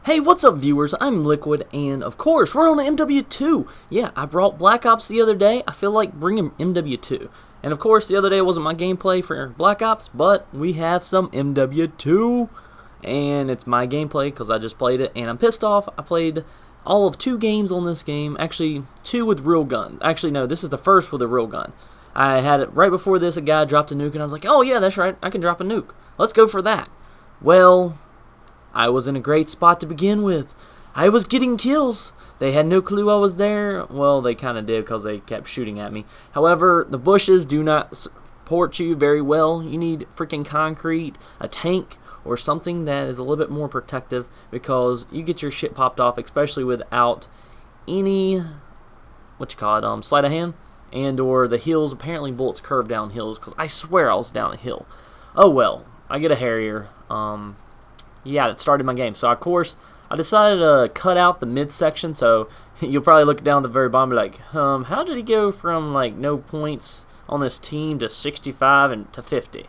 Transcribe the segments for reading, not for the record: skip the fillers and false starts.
Hey, what's up, viewers? I'm Liquid, and of course, we're on the MW2. Yeah, I brought Black Ops the other day. I feel like bringing MW2. And of course, the other day wasn't my gameplay for Black Ops, but we have some MW2. And it's my gameplay because I just played it, and I'm pissed off. I played all of 2 games on this game. Actually, 2 with real guns. Actually, no, this is the first with a real gun. I had it right before this. A guy dropped a nuke, and I was like, oh yeah, that's right. I can drop a nuke. Let's go for that. Well, I was in a great spot to begin with. I was getting kills. They had no clue I was there. Well, they kind of did because they kept shooting at me. However, the bushes do not support you very well. You need freaking concrete, a tank, or something that is a little bit more protective because you get your shit popped off, especially without any, sleight of hand, and or the hills. Apparently bullets curve down hills because I swear I was down a hill. Oh well, I get a Harrier. Yeah, that started my game. So of course I decided to cut out the midsection, so you'll probably look down at the very bottom and be like, how did he go from like no points on this team to 65 and to 50?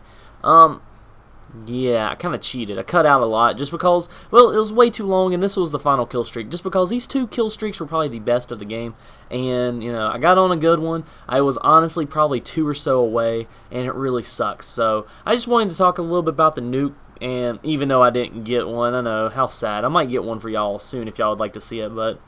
Yeah, I kind of cheated. I cut out a lot just because, well, it was way too long, and this was the final kill streak. Just because these 2 kill streaks were probably the best of the game, and, you know, I got on a good one. I was honestly probably 2 or so away, and it really sucks. So I just wanted to talk a little bit about the nuke, and even though I didn't get one, I know, how sad. I might get one for y'all soon if y'all would like to see it, but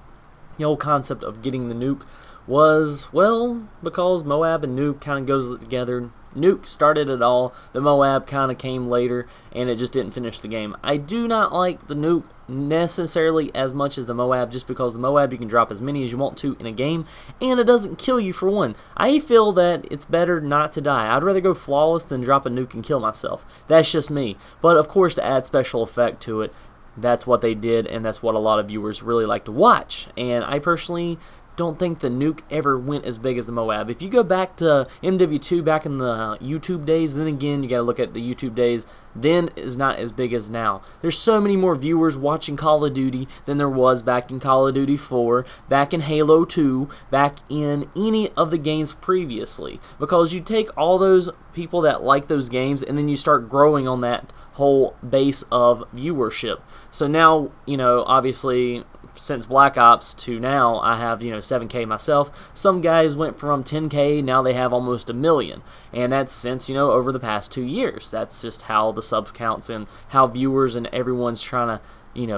the whole concept of getting the nuke was, well, because Moab and nuke kind of goes together. Nuke started it all. The Moab kind of came later, and it just didn't finish the game. I do not like the nuke necessarily as much as the Moab, just because the Moab you can drop as many as you want to in a game, and it doesn't kill you for one. I feel that it's better not to die. I'd rather go flawless than drop a nuke and kill myself. That's just me. But of course, to add special effect to it, that's what they did, and that's what a lot of viewers really like to watch. And I personally don't think the nuke ever went as big as the Moab. If you go back to MW2 back in the YouTube days, then again you gotta look at the YouTube days, then is not as big as now. There's so many more viewers watching Call of Duty than there was back in Call of Duty 4, back in Halo 2, back in any of the games previously. Because you take all those people that like those games and then you start growing on that whole base of viewership. So now, you know, obviously, since Black Ops to now, I have, 7K myself. Some guys went from 10K, now they have almost 1 million. And that's since, over the past 2 years. That's just how the sub counts and how viewers and everyone's trying to,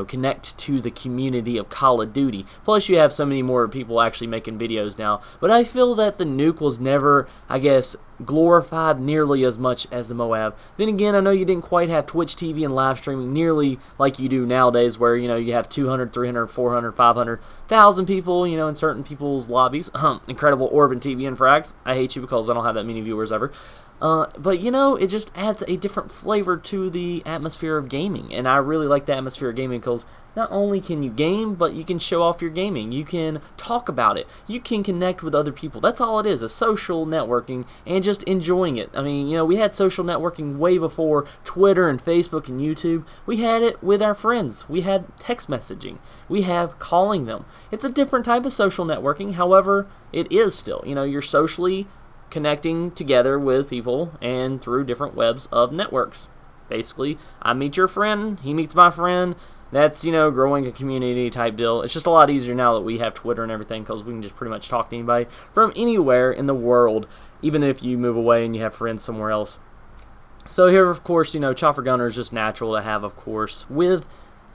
connect to the community of Call of Duty. Plus, you have so many more people actually making videos now. But I feel that the nuke was never, I guess, glorified nearly as much as the Moab. Then again, I know you didn't quite have Twitch TV and live streaming nearly like you do nowadays, where, you have 200, 300, 400, 500,000 people, in certain people's lobbies. Incredible Orb and TV and Frags. I hate you because I don't have that many viewers ever. But it just adds a different flavor to the atmosphere of gaming, and I really like the atmosphere of gaming because not only can you game, but you can show off your gaming, you can talk about it, you can connect with other people. That's all it is, a social networking and just enjoying it. I mean, we had social networking way before Twitter and Facebook and YouTube. We had it with our friends, we had text messaging, we have calling them. It's a different type of social networking, however, it is still, you're socially connecting together with people and through different webs of networks. Basically, I meet your friend, he meets my friend. That's, growing a community type deal. It's just a lot easier now that we have Twitter and everything because we can just pretty much talk to anybody from anywhere in the world, even if you move away and you have friends somewhere else. So here, of course, Chopper Gunner is just natural to have, of course, with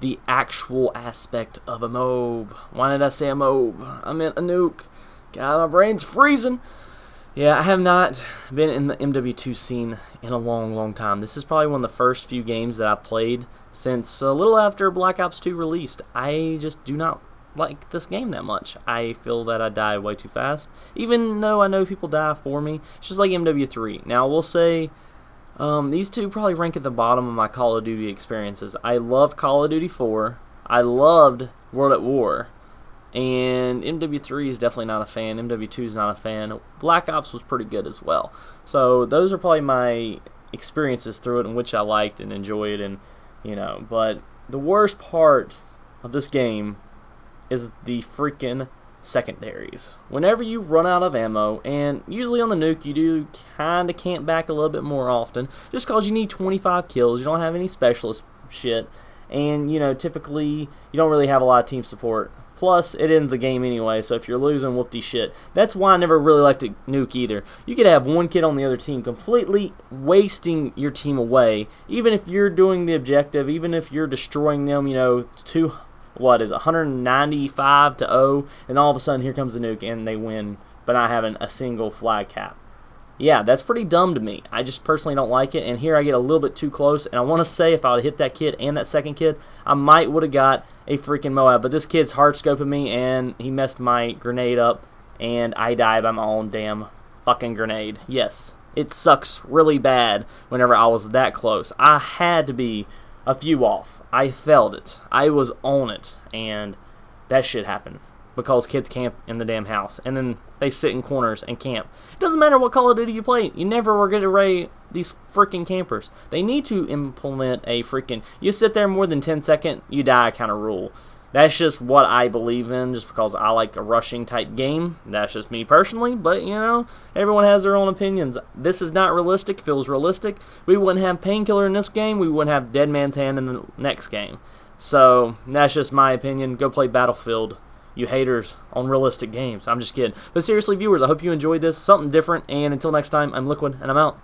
the actual aspect of a MOAB. Why did I say a MOAB? I meant a nuke. God, my brain's freezing. Yeah, I have not been in the MW2 scene in a long, long time. This is probably one of the first few games that I've played since a little after Black Ops 2 released. I just do not like this game that much. I feel that I die way too fast, even though I know people die for me. It's just like MW3. Now, we'll say these 2 probably rank at the bottom of my Call of Duty experiences. I loved Call of Duty 4. I loved World at War. And MW3 is definitely not a fan. MW2 is not a fan. Black Ops was pretty good as well. So those are probably my experiences through it, in which I liked and enjoyed. And but the worst part of this game is the freaking secondaries. Whenever you run out of ammo, and usually on the nuke you do kind of camp back a little bit more often, just because you need 25 kills. You don't have any specialist shit. and, typically you don't really have a lot of team support. Plus, it ends the game anyway, so if you're losing, whoop-de shit. That's why I never really liked to nuke either. You could have one kid on the other team completely wasting your team away, even if you're doing the objective, even if you're destroying them, 195 to 0, and all of a sudden here comes the nuke and they win by not having a single flag cap. Yeah, that's pretty dumb to me. I just personally don't like it, and here I get a little bit too close, and I want to say if I would have hit that kid and that second kid, I might would have got a freaking Moab, but this kid's hard scoping me, and he messed my grenade up, and I died by my own damn fucking grenade. Yes, it sucks really bad whenever I was that close. I had to be a few off. I felt it. I was on it, and that shit happened. Because kids camp in the damn house, and then they sit in corners and camp. It doesn't matter what Call of Duty you play, you never were going to raid these freaking campers. They need to implement a freaking, you sit there more than 10 seconds, you die kind of rule. That's just what I believe in, just because I like a rushing type game. That's just me personally, but everyone has their own opinions. This is not realistic, feels realistic. We wouldn't have Painkiller in this game, we wouldn't have Dead Man's Hand in the next game. So, that's just my opinion. Go play Battlefield, you haters on realistic games. I'm just kidding. But seriously, viewers, I hope you enjoyed this. Something different. And until next time, I'm Liquid, and I'm out.